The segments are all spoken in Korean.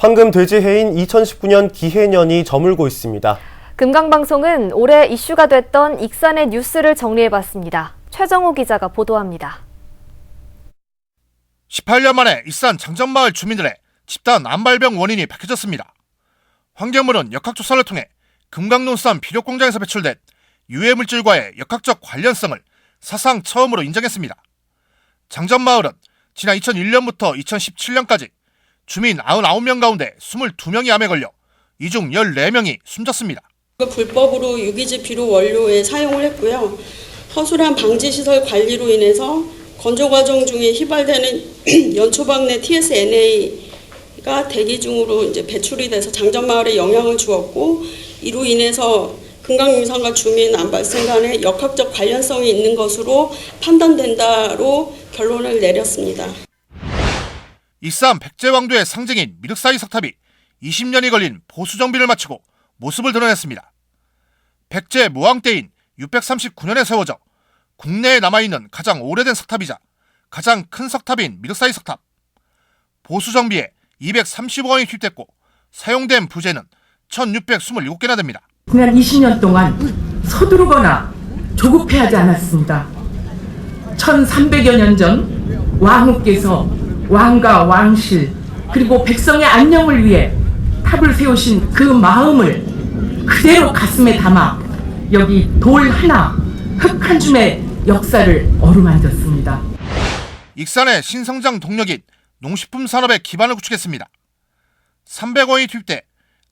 황금 돼지해인 2019년 기해년이 저물고 있습니다. 금강방송은 올해 이슈가 됐던 익산의 뉴스를 정리해봤습니다. 최정호 기자가 보도합니다. 18년 만에 익산 장전마을 주민들의 집단 암발병 원인이 밝혀졌습니다. 환경부는 역학조사를 통해 금강농수산 비료공장에서 배출된 유해물질과의 역학적 관련성을 사상 처음으로 인정했습니다. 장전마을은 지난 2001년부터 2017년까지 주민 99명 가운데 22명이 암에 걸려 이 중 14명이 숨졌습니다. 불법으로 유기질 비료 원료에 사용을 했고요. 허술한 방지시설 관리로 인해서 건조 과정 중에 휘발되는 연초박 내 TSNA가 대기 중으로 이제 배출이 돼서 장전마을에 영향을 주었고, 이로 인해서 금강유산과 주민 암 발생 간에 역학적 관련성이 있는 것으로 판단된다로 결론을 내렸습니다. 익산 백제왕조의 상징인 미륵사리 석탑이 20년이 걸린 보수 정비를 마치고 모습을 드러냈습니다. 백제 무왕 때인 639년에 세워져 국내에 남아있는 가장 오래된 석탑이자 가장 큰 석탑인 미륵사리 석탑. 보수 정비에 230억 원이 투입됐고 사용된 부재는 1627개나 됩니다. 지난 20년 동안 서두르거나 조급해하지 않았습니다. 1300여 년 전 왕후께서 왕과 왕실 그리고 백성의 안녕을 위해 탑을 세우신 그 마음을 그대로 가슴에 담아 여기 돌 하나, 흙 한 줌의 역사를 어루만졌습니다. 익산의 신성장 동력인 농식품 산업의 기반을 구축했습니다. 300억 원이 투입돼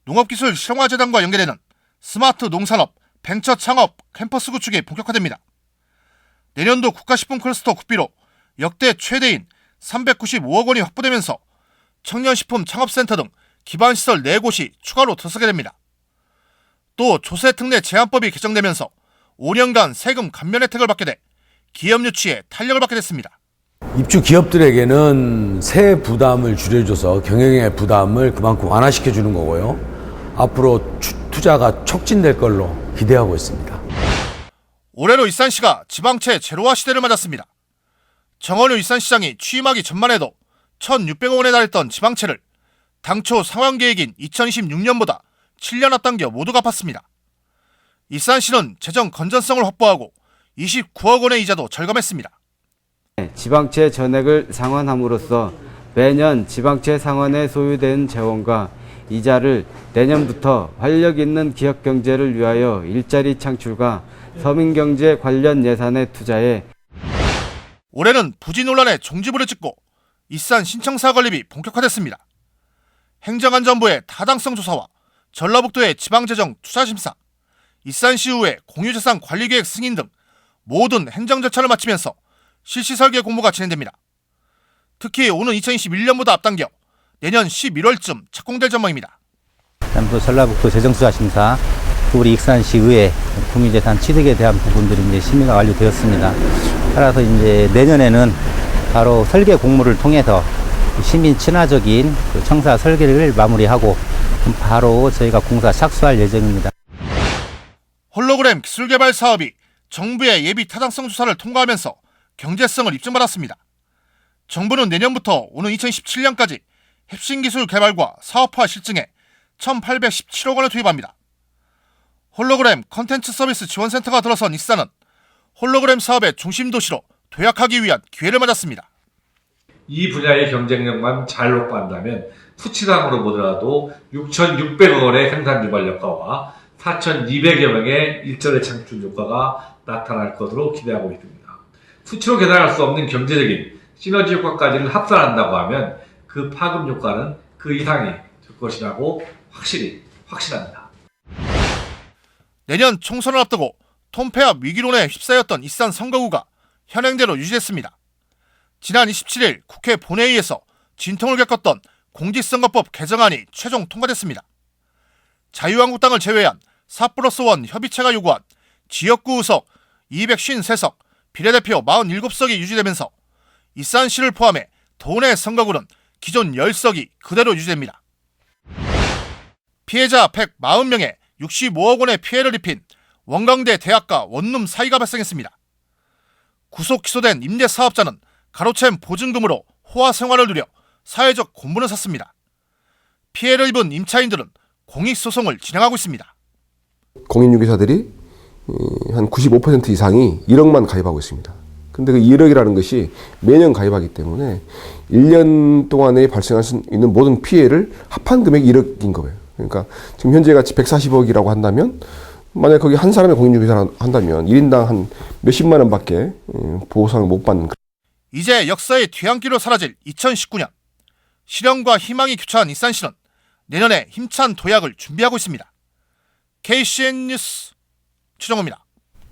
농업기술 실용화재단과 연계되는 스마트 농산업, 벤처 창업 캠퍼스 구축이 본격화됩니다. 내년도 국가식품 클러스터 국비로 역대 최대인 395억 원이 확보되면서 청년식품 창업센터 등 기반시설 4곳이 추가로 들어서게 됩니다. 또 조세특례 제한법이 개정되면서 5년간 세금 감면 혜택을 받게 돼 기업 유치에 탄력을 받게 됐습니다. 입주 기업들에게는 세 부담을 줄여줘서 경영의 부담을 그만큼 완화시켜주는 거고요. 앞으로 투자가 촉진될 걸로 기대하고 있습니다. 올해로 익산시가 지방채 제로화 시대를 맞았습니다. 정원효 익산시장이 취임하기 전만 해도 1,600억 원에 달했던 지방채를 당초 상환계획인 2026년보다 7년 앞당겨 모두 갚았습니다. 익산시는 재정 건전성을 확보하고 29억 원의 이자도 절감했습니다. 지방채 전액을 상환함으로써 매년 지방채 상환에 소요된 재원과 이자를 내년부터 활력 있는 기업 경제를 위하여 일자리 창출과 서민경제 관련 예산에 투자해 올해는 부지 논란에 종지부를 찍고 익산 신청사 건립이 본격화됐습니다. 행정안전부의 타당성 조사와 전라북도의 지방재정 투자심사, 익산시의회 공유재산 관리계획 승인 등 모든 행정 절차를 마치면서 실시설계 공모가 진행됩니다. 특히 오는 2021년보다 앞당겨 내년 11월쯤 착공될 전망입니다. 또 전라북도 재정투자심사, 우리 익산시의회 공유재산 취득에 대한 부분들이 이제 심의가 완료되었습니다. 따라서 이제 내년에는 바로 설계 공모를 통해서 시민 친화적인 청사 설계를 마무리하고 바로 저희가 공사 착수할 예정입니다. 홀로그램 기술개발 사업이 정부의 예비 타당성 조사를 통과하면서 경제성을 입증받았습니다. 정부는 내년부터 오는 2017년까지 핵심기술 개발과 사업화 실증에 1,817억 원을 투입합니다. 홀로그램 컨텐츠 서비스 지원센터가 들어선 익산은 홀로그램 사업의 중심 도시로 도약하기 위한 기회를 맞았습니다. 이 분야의 경쟁력만 잘 확보한다면 푸치당으로 보더라도 6,600억 원의 생산 유발 효과와 4,200여 명의 일자리 창출 효과가 나타날 것으로 기대하고 있습니다. 수치로 계산할 수 없는 경제적인 시너지 효과까지를 합산한다고 하면 그 파급 효과는 그 이상이 될 것이라고 확신합니다. 내년 총선을 앞두고 통폐합 위기론에 휩싸였던 익산 선거구가 현행대로 유지됐습니다. 지난 27일 국회 본회의에서 진통을 겪었던 공직선거법 개정안이 최종 통과됐습니다. 자유한국당을 제외한 4+1 협의체가 요구한 지역구 의석 253석, 비례대표 47석이 유지되면서 익산시를 포함해 도내 선거구는 기존 10석이 그대로 유지됩니다. 피해자 140명에 65억 원의 피해를 입힌 원광대 대학가 원룸 사이가 발생했습니다. 구속 기소된 임대사업자는 가로챈 보증금으로 호화 생활을 누려 사회적 공분을 샀습니다. 피해를 입은 임차인들은 공익소송을 진행하고 있습니다. 공인중개사들이 한 95% 이상이 1억만 가입하고 있습니다. 근데 그 1억이라는 것이 매년 가입하기 때문에 1년 동안에 발생할 수 있는 모든 피해를 합한 금액이 1억인 거예요. 그러니까 지금 현재 가치 140억이라고 한다면 만약 거기 한 사람의 공인중개사를 한다면 1인당 한 몇십만 원밖에 보상을 못 받는. 이제 역사의 뒤안길로 사라질 2019년. 실현과 희망이 교차한 익산시는 내년에 힘찬 도약을 준비하고 있습니다. KCN 뉴스 최정호입니다.